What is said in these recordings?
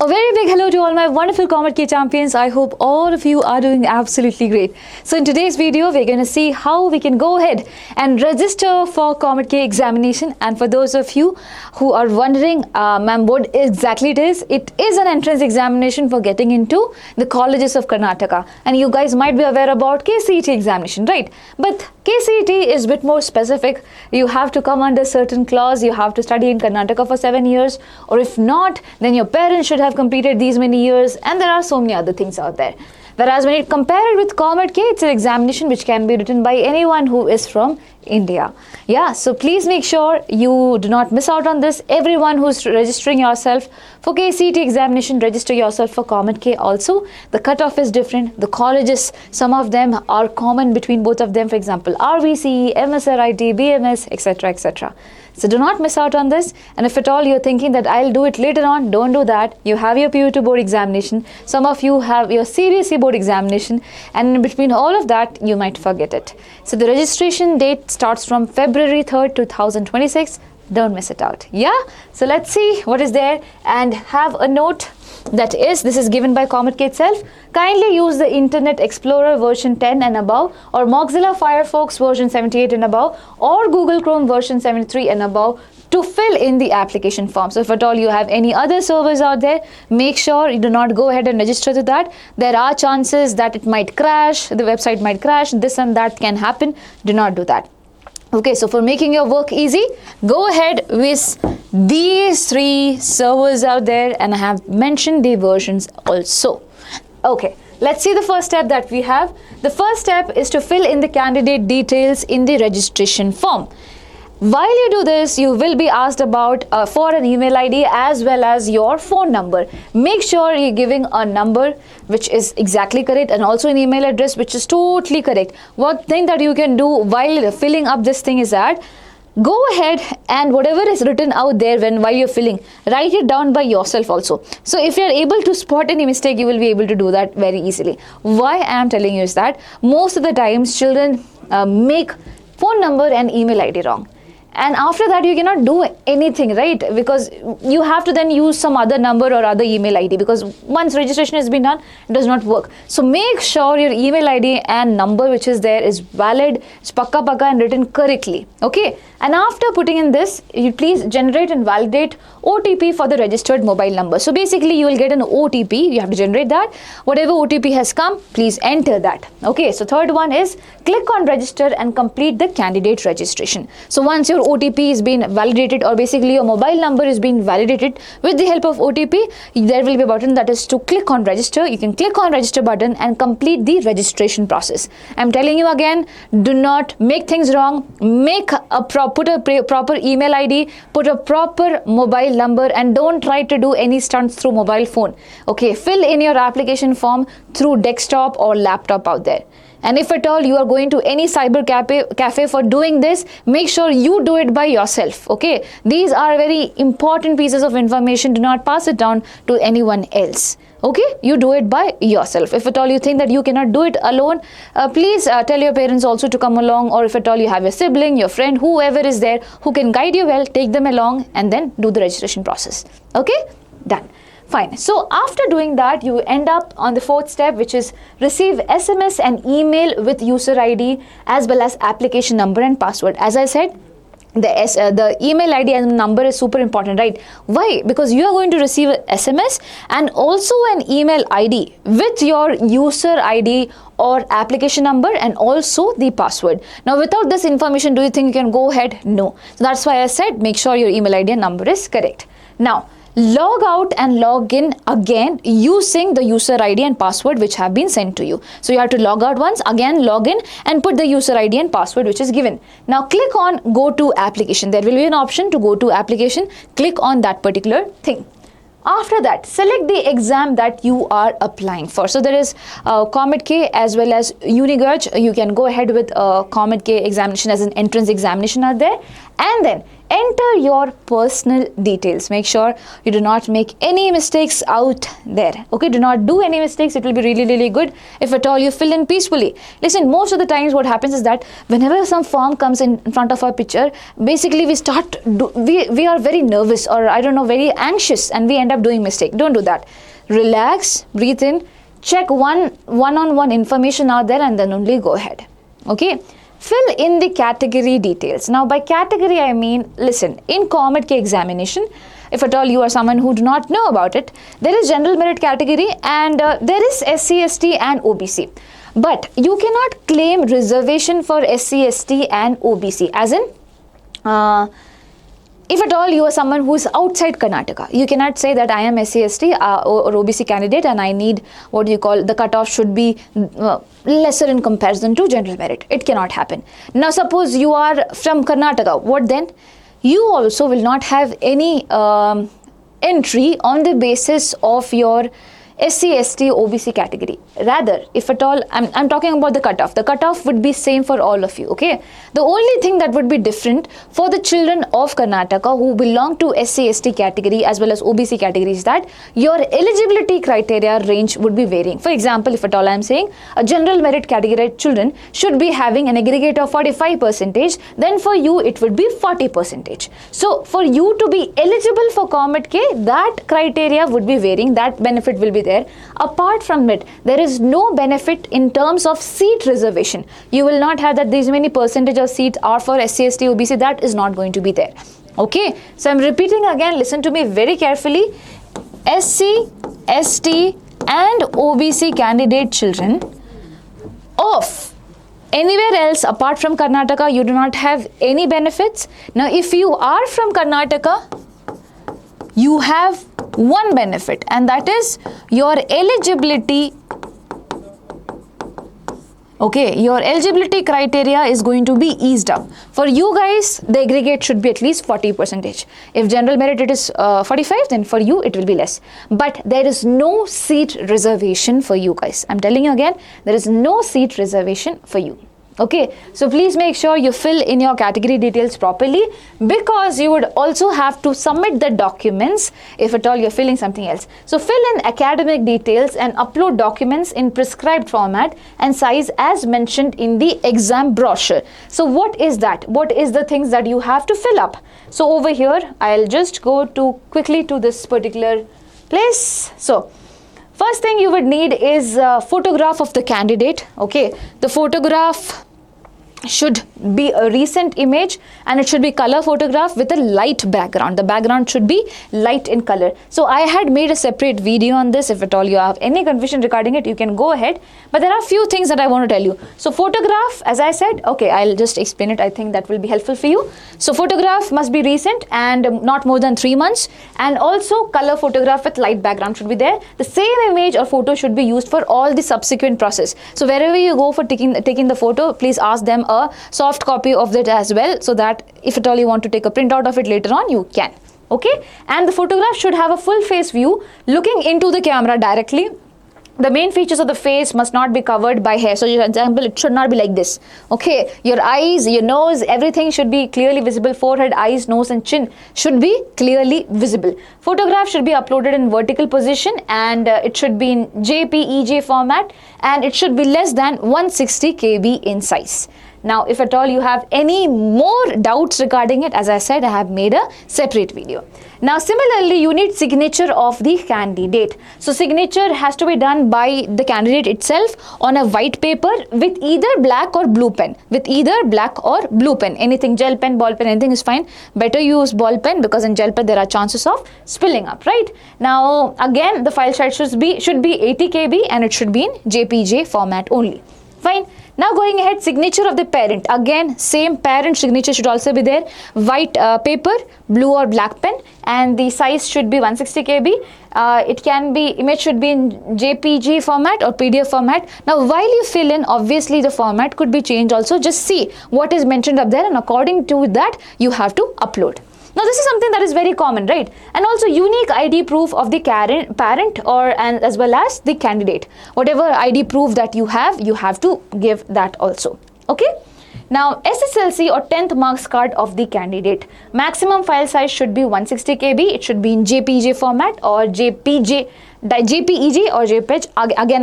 A very big hello to all my wonderful COMEDK champions. I hope all of you are doing absolutely great. So in today's video, we're going to see how we can go ahead and register for COMEDK examination. And for those of you who are wondering, ma'am, what exactly it is an entrance examination for getting into the colleges of Karnataka. And you guys might be aware about KCET examination, right? But KCET is a bit more specific. You have to come under certain clause. You have to study in Karnataka for 7 years. Or if not, then your parents should have completed these many years, and there are so many other things out there. Whereas when you compare it with COMEDK, it's an examination which can be written by anyone who is from India. Yeah, so please make sure you do not miss out on this. Everyone who's registering yourself for KCET examination, register yourself for COMEDK also. The cutoff is different. The colleges, some of them are common between both of them. For example, RVC, MSRIT, BMS, etc., etc. So do not miss out on this. And if at all you're thinking that I'll do it later on, don't do that. You have your PU2 board examination. Some of you have your CBSE board examination. And in between all of that, you might forget it. So the registration date starts from February 3rd, 2026. Don't miss it out. Yeah? So let's see what is there and have a note. That is, this is given by COMEDK itself. Kindly use the Internet Explorer version 10 and above, or Mozilla Firefox version 78 and above, or Google Chrome version 73 and above to fill in the application form. So if at all you have any other servers out there, make sure you do not go ahead and register to that. There are chances that it might crash, the website might crash, this and that can happen. Do not do that. Okay, so for making your work easy, go ahead with these 3 servers out there, and I have mentioned the versions also. Okay, let's see the first step that we have. The first step is to fill in the candidate details in the registration form. While you do this, you will be asked about for an email ID as well as your phone number. Make sure you're giving a number which is exactly correct, and also an email address which is totally correct. One thing that you can do while filling up this thing is that go ahead and whatever is written out there while you're filling, write it down by yourself also. So if you're able to spot any mistake, you will be able to do that very easily. Why I am telling you is that most of the times children make phone number and email ID wrong. And after that, you cannot do anything, right? Because you have to then use some other number or other email ID, because once registration has been done, it does not work. So make sure your email ID and number which is there is valid, it's pakka and written correctly. Okay. And after putting in this, you please generate and validate OTP for the registered mobile number. So basically, you will get an OTP. You have to generate that. Whatever OTP has come, please enter that. Okay. So third one is click on register and complete the candidate registration. So once your OTP is being validated, or basically your mobile number is being validated with the help of OTP, there will be a button that is to click on register. You can click on register button and complete the registration process. I'm telling you again, do not make things wrong. Put a proper email ID, put a proper mobile number, and don't try to do any stunts through mobile phone. Okay, fill in your application form through desktop or laptop out there. And if at all you are going to any cyber cafe for doing this, make sure you do it by yourself. Okay, these are very important pieces of information. Do not pass it down to anyone else. Okay, you do it by yourself. If at all you think that you cannot do it alone, please tell your parents also to come along, or if at all you have your sibling, your friend, whoever is there who can guide you well, take them along and then do the registration process. Okay, done. Fine. So after doing that, you end up on the 4th step, which is receive SMS and email with user ID as well as application number and password. As I said, the email ID and number is super important, right? Why? Because you are going to receive an SMS and also an email ID with your user ID or application number and also the password. Now, without this information, do you think you can go ahead? No. So that's why I said make sure your email ID and number is correct. Now, log out and log in again using the user ID and password which have been sent to you. So you have to log out once, again log in and put the user ID and password which is given. Now click on go to application. There will be an option to go to application. Click on that particular thing. After that, select the exam that you are applying for. So there is COMEDK as well as UniGurj. You can go ahead with COMEDK examination as an entrance examination out there. And then enter your personal details. Make sure you do not make any mistakes out there. Okay, do not do any mistakes. It will be really, really good if at all you fill in peacefully. Listen, most of the times what happens is that whenever some form comes in front of our picture, basically we are very nervous, or I don't know, very anxious, and we end up doing mistake. Don't do that. Relax, breathe in, check one-on-one information out there, and then only go ahead. Okay. Fill in the category details. Now by category I mean, listen, in COMEDK examination, if at all you are someone who do not know about it, there is general merit category, and there is SC, ST and OBC. But you cannot claim reservation for SC, ST and OBC, as in, if at all you are someone who is outside Karnataka, you cannot say that I am SC, ST or OBC candidate and I need, what do you call, the cutoff should be lesser in comparison to general merit. It cannot happen. Now suppose you are from Karnataka, what then? You also will not have any entry on the basis of your SC, ST, OBC category. Rather, if at all, I'm talking about the cutoff would be same for all of you, okay? The only thing that would be different for the children of Karnataka who belong to SC, ST category as well as OBC category is that your eligibility criteria range would be varying. For example, if at all I'm saying a general merit category children should be having an aggregate of 45%, then for you it would be 40%. So for you to be eligible for COMEDK, that criteria would be varying, that benefit will be there. Apart from it, there is no benefit in terms of seat reservation. You will not have that these many percentage of seats are for SC, ST, OBC. That is not going to be there. Okay, so I'm repeating again, listen to me very carefully. SC, ST and OBC candidate children of anywhere else apart from Karnataka, you do not have any benefits. Now if you are from Karnataka, you have one benefit, and that is your eligibility. Okay, your eligibility criteria is going to be eased up. For you guys, the aggregate should be at least 40%. If general merit it is 45, then for you it will be less. But there is no seat reservation for you guys. I'm telling you again, there is no seat reservation for you. Okay, so please make sure you fill in your category details properly, because you would also have to submit the documents if at all you're filling something else. So fill in academic details and upload documents in prescribed format and size as mentioned in the exam brochure. So what is that? What is the things that you have to fill up? So over here, I'll just go quickly to this particular place. So first thing you would need is a photograph of the candidate. Okay, the photograph should be a recent image and it should be color photograph with a light background. The background should be light in color. So I had made a separate video on this. If at all you have any confusion regarding it, you can go ahead. But there are a few things that I want to tell you. So photograph, as I said, okay, I'll just explain it. I think that will be helpful for you. So photograph must be recent and not more than 3 months. And also color photograph with light background should be there. The same image or photo should be used for all the subsequent process. So wherever you go for taking the photo, please ask them a soft copy of that as well, so that if at all you want to take a printout of it later on, you can. Okay, and the photograph should have a full face view looking into the camera directly. The main features of the face must not be covered by hair. So for example, it should not be like this. Okay, your eyes, your nose, everything should be clearly visible. Forehead, eyes, nose and chin should be clearly visible. Photograph should be uploaded in vertical position and it should be in JPEG format and it should be less than 160 KB in size. Now, if at all you have any more doubts regarding it, as I said, I have made a separate video. Now, similarly, you need signature of the candidate. So, signature has to be done by the candidate itself on a white paper with either black or blue pen. Anything, gel pen, ball pen, anything is fine. Better use ball pen because in gel pen there are chances of spilling up, right? Now, again, the file size should be 80 KB and it should be in JPG format only. Fine. Now going ahead, signature of the parent. Again, same parent signature should also be there. White paper, blue or black pen, and the size should be 160 KB. Image should be in JPG format or PDF format. Now while you fill in, obviously the format could be changed also. Just see what is mentioned up there and according to that you have to upload. Now this is something that is very common, right? And also unique ID proof of the parent and as well as the candidate. Whatever ID proof that you have to give that also. Okay? Now, SSLC or 10th marks card of the candidate. Maximum file size should be 160 KB. It should be in JPG format or JPG or JPEG. Again,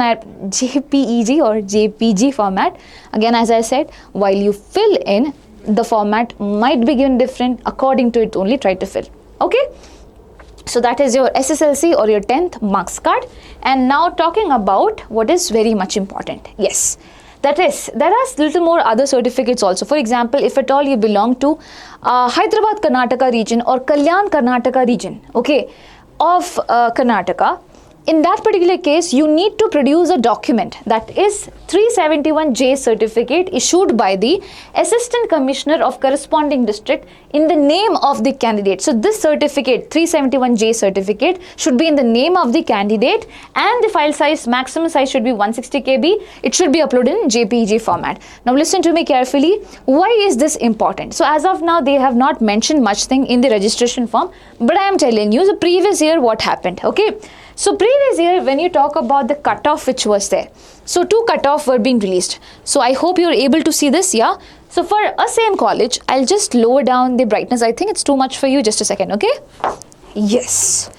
JPEG or JPG format. Again, as I said, while you fill in, the format might be given different. According to it only, try to fill. Okay. So that is your SSLC or your 10th marks card. And now talking about what is very much important. Yes. That is, there are little more other certificates also. For example, if at all you belong to Hyderabad Karnataka region or Kalyan Karnataka region, okay, of Karnataka, in that particular case, you need to produce a document, that is 371J certificate issued by the Assistant Commissioner of corresponding district in the name of the candidate. So this certificate, 371J certificate, should be in the name of the candidate, and the file size, maximum size should be 160 KB. It should be uploaded in JPEG format. Now listen to me carefully. Why is this important? So as of now, they have not mentioned much thing in the registration form, but I am telling you the previous year what happened. Okay. So previous year, when you talk about the cutoff which was there, so 2 cutoff were being released. So I hope you're able to see this, yeah. So for a same college, I'll just lower down the brightness. I think it's too much for you. Just a second, okay? Yes.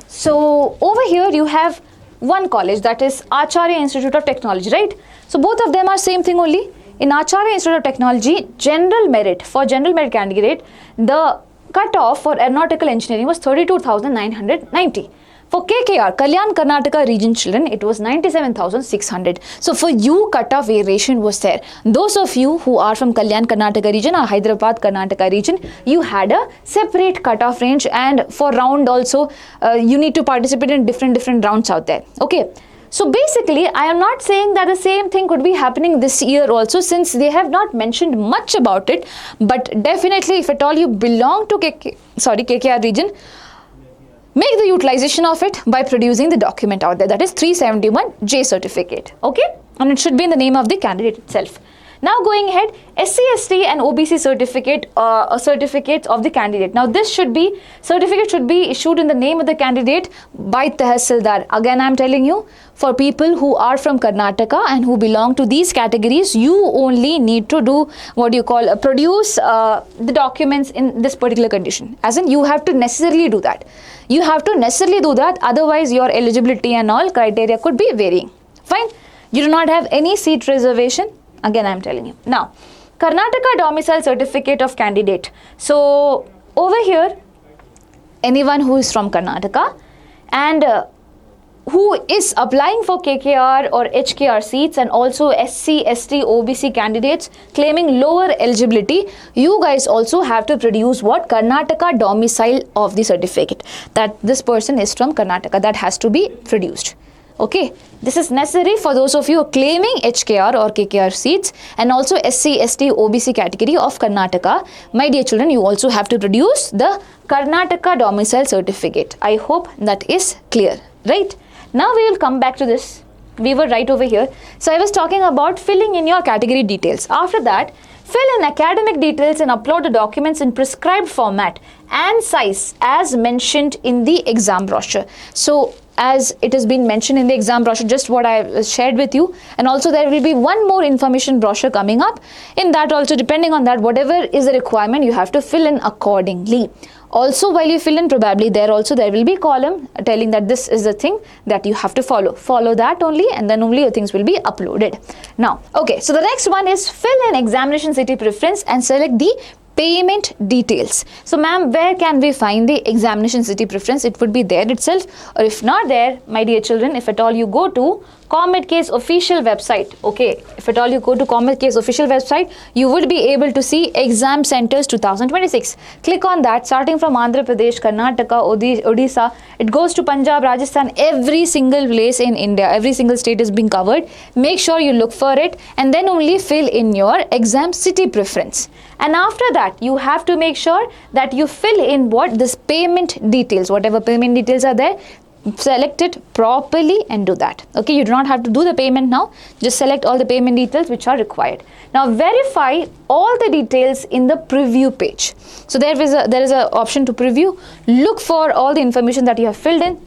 So over here you have one college, that is Acharya Institute of Technology, right? So both of them are same thing only. In Acharya Institute of Technology, general merit, for general merit candidate, the cutoff for aeronautical engineering was 32,990. For KKR, Kalyan Karnataka region children, it was 97,600. So for you, cutoff variation was there. Those of you who are from Kalyan Karnataka region or Hyderabad Karnataka region, you had a separate cutoff range, and for round also, you need to participate in different rounds out there. Okay. So basically, I am not saying that the same thing could be happening this year also, since they have not mentioned much about it. But definitely, if at all you belong to KKR region, make the utilization of it by producing the document out there, that is 371J certificate, okay, and it should be in the name of the candidate itself. Now going ahead, SC, ST and OBC certificate, certificates of the candidate. Now this certificate should be issued in the name of the candidate by Tehsildar. Again, I am telling you, for people who are from Karnataka and who belong to these categories, you only need to do what you call produce the documents in this particular condition. As in, you have to necessarily do that. You have to necessarily do that, otherwise your eligibility and all criteria could be varying. Fine. You do not have any seat reservation. Again, I am telling you. Now, Karnataka domicile certificate of candidate. So over here, anyone who is from Karnataka and who is applying for KKR or HKR seats, and also SC, ST, OBC candidates claiming lower eligibility, you guys also have to produce what? Karnataka domicile of the certificate, that this person is from Karnataka. That has to be produced. Okay, this is necessary for those of you who are claiming HKR or KKR seats, and also SC, ST, OBC category of Karnataka. My dear children, you also have to produce the Karnataka domicile certificate. I hope that is clear, right? Now we will come back to this. We were right over here. So I was talking about filling in your category details. After that, fill in academic details and upload the documents in prescribed format and size as mentioned in the exam brochure. So as it has been mentioned in the exam brochure, just what I shared with you, and also there will be one more information brochure coming up. In that also, depending on that, whatever is the requirement, you have to fill in accordingly. Also, while you fill in, probably there will be column telling that this is the thing that you have to follow that only, and then only your things will be uploaded. Now, okay, so the next one is fill in examination city preference and select the payment details. So ma'am, where can we find the examination city preference? It would be there itself, or if not there, my dear children, if at all you go to COMEDK's official website, okay, if at all you go to COMEDK's official website, you would be able to see exam centers 2026. Click on that, starting from Andhra Pradesh, Karnataka, Odisha, it goes to Punjab, Rajasthan, every single place in India, every single state is being covered. Make sure you look for it and then only fill in your exam city preference. And after that, you have to make sure that you fill in what? This payment details, whatever payment details are there, select it properly and do that. Okay, you do not have to do the payment now, just select all the payment details which are required. Now verify all the details in the preview page. So there is a option to preview. Look for all the information that you have filled in.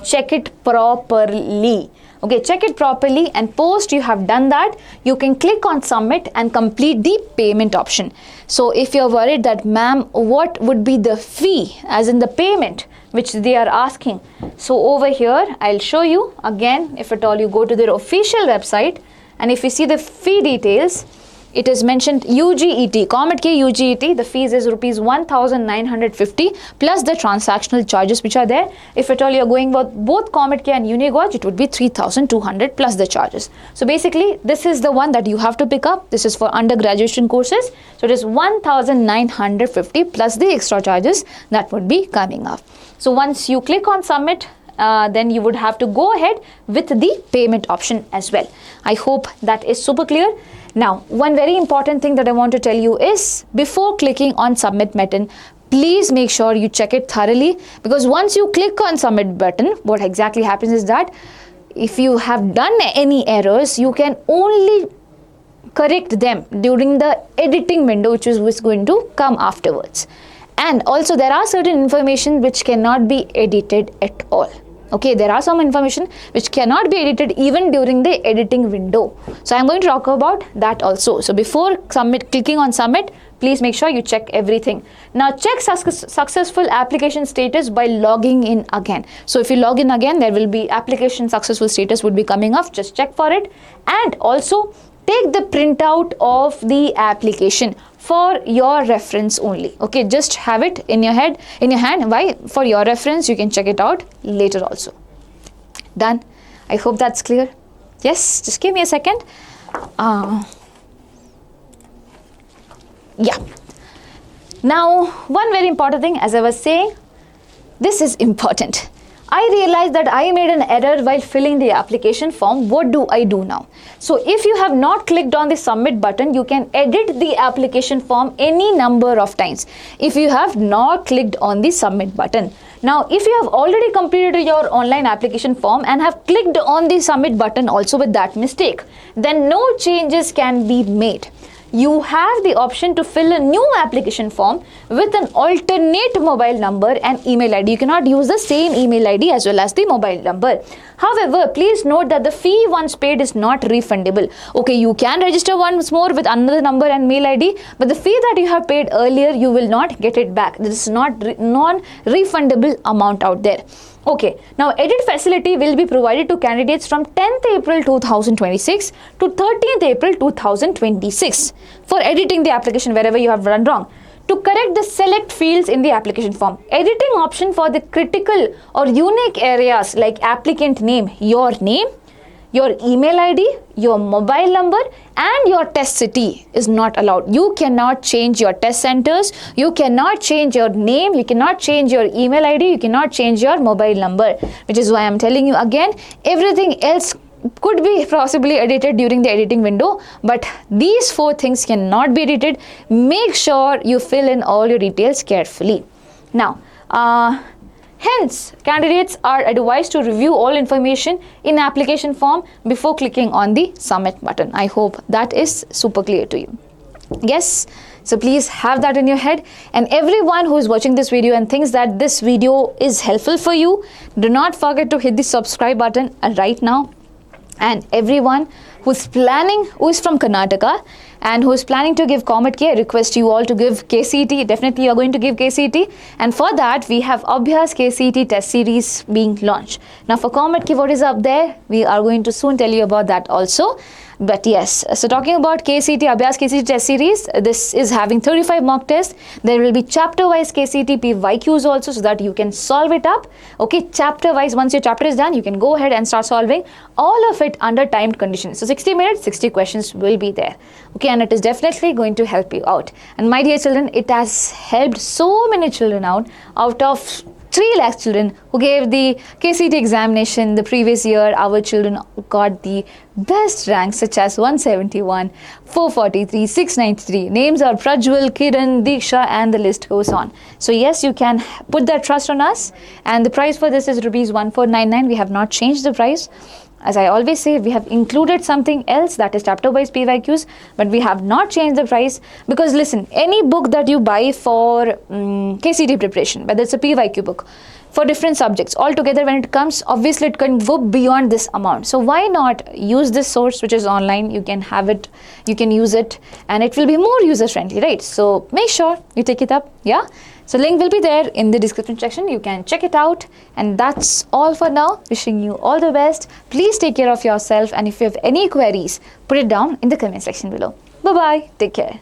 check it properly. Okay, check it properly, and post you have done that, you can click on submit and complete the payment option. So if you're worried that ma'am, what would be the fee, as in the payment which they are asking, so over here I'll show you again. If at all you go to their official website, and if you see the fee details, it is mentioned UGET, COMEDK UGET, the fees is rupees 1,950 plus the transactional charges which are there. If at all you are going with both COMEDK and Unigoj, it would be 3,200 plus the charges. So basically this is the one that you have to pick up. This is for undergraduation courses. So it is 1,950 plus the extra charges that would be coming up. So once you click on submit, then you would have to go ahead with the payment option as well. I hope that is super clear. Now, one very important thing that I want to tell you is, before clicking on submit button, please make sure you check it thoroughly, because once you click on submit button, what exactly happens is that if you have done any errors, you can only correct them during the editing window, which is going to come afterwards. And also there are certain information which cannot be edited at all. Okay, there are some information which cannot be edited even during the editing window. So I'm going to talk about that also. So before clicking on submit, please make sure you check everything. Now check successful application status by logging in again. So if you log in again, there will be application successful status would be coming up. Just check for it, and also take the printout of the application for your reference only. Okay, just have it in your hand. Why? For your reference, you can check it out later also. Done. I hope that's clear. Yes, just give me a second. Yeah. Now, one very important thing, as I was saying, this is important. I realized that I made an error while filling the application form. What do I do now? So if you have not clicked on the submit button, you can edit the application form any number of times if you have not clicked on the submit button. Now, if you have already completed your online application form and have clicked on the submit button also with that mistake, then no changes can be made. You have the option to fill a new application form with an alternate mobile number and email ID. You cannot use the same email ID as well as the mobile number. However, please note that the fee once paid is not refundable. Okay, you can register once more with another number and mail ID, but the fee that you have paid earlier, you will not get it back. This is not non-refundable amount out there. Okay, now edit facility will be provided to candidates from 10th April 2026 to 13th April 2026 for editing the application wherever you have run wrong. To correct the select fields in the application form, editing option for the critical or unique areas like applicant name, your email ID, your mobile number and your test city is not allowed. You cannot change your test centers, you cannot change your name, you cannot change your email ID, you cannot change your mobile number, which is why I'm telling you again, everything else could be possibly edited during the editing window, but these 4 things cannot be edited. Make sure you fill in all your details carefully. Now, hence, candidates are advised to review all information in application form before clicking on the submit button. I hope that is super clear to you. Yes, so please have that in your head. And everyone who is watching this video and thinks that this video is helpful for you, do not forget to hit the subscribe button right now. And everyone who is from Karnataka and who is planning to give COMEDK, I request you all to give KCET. Definitely you are going to give KCET, and for that we have ABHYAS KCET test series being launched. Now for COMEDK, what is up there, we are going to soon tell you about that also. But yes, so talking about KCET, ABHYAS KCET test series, this is having 35 mock tests. There will be chapter-wise KCET PYQs also, so that you can solve it up. Okay, chapter-wise, once your chapter is done, you can go ahead and start solving all of it under timed conditions. So 60 minutes, 60 questions will be there. Okay, and it is definitely going to help you out. And my dear children, it has helped so many children out of 3 lakh children who gave the KCET examination the previous year. Our children got the best ranks such as 171, 443, 693. Names are Prajwal, Kiran, Deeksha, and the list goes on. So yes, you can put that trust on us, and the price for this is rupees 1499. We have not changed the price. As I always say, we have included something else, that is chapter-wise PYQs, but we have not changed the price, because listen, any book that you buy for KCET preparation, whether it's a PYQ book, for different subjects. Altogether, when it comes, obviously it can go beyond this amount. So why not use this source which is online? You can have it, you can use it, and it will be more user friendly, right? So make sure you take it up, yeah? So link will be there in the description section. You can check it out. And that's all for now. Wishing you all the best. Please take care of yourself. And if you have any queries, put it down in the comment section below. Bye-bye. Take care.